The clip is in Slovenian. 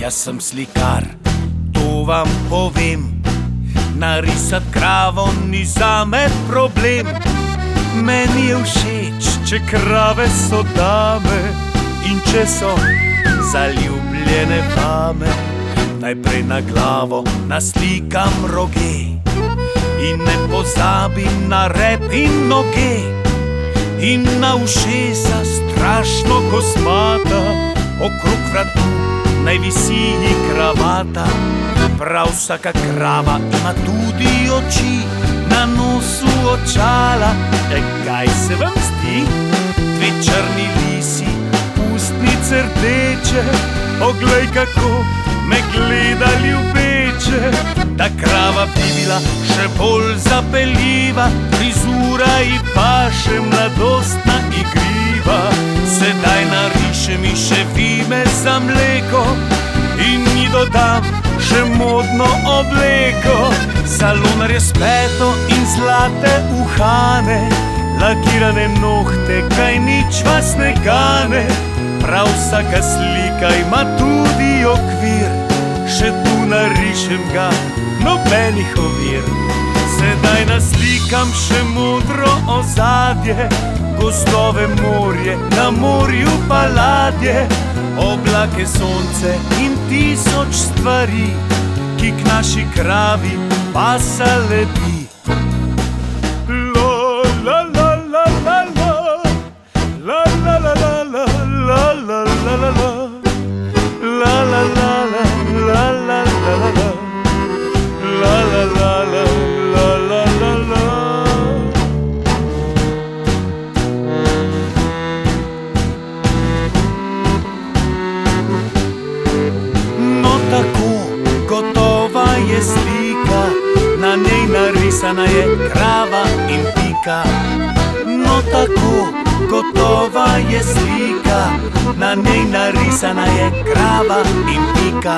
Jaz sem slikar, to vam povem. Narisat kravo ni zame problem. Meni je všeč, če krave so dame in če so zaljubljene vame. Najprej na glavo naslikam roge in ne pozabim na rep in noge. In na ušesa strašno kosmata, okrog vratu naj visi kravata. Prav vsaka krava ima tudi oči, na nosu očala. Kaj se vam zdi? Dve črni lisi, ustnice rdeče. Poglej, kako me gleda ljubeče. Ta krava bi bila še bolj zapeljiva, frizura ji paše, mladostna igriva. Sedaj narišem ji še vime za mleko in ji dodam še modno obleko. Salonarje s peto in zlate uhane, lakirane nohte, kaj nič vas ne gane. Prav vsaka slika ima tudi okvir, še tu narišem ga, nobenih ovir. Sedaj naslikam še modro ozadje, gozdove, morje, na morju pa ladje. Oblake, sonce in tisoč stvari, ki k naši kravi pasale bi. La la la la la, la la la la la, la la la la la, la la la la, la la la la la, la la la la, la la la la. No tako gotova je slika, na njej narisana je krava in pika. No tako gotova je slika, na njej narisana je krava in pika.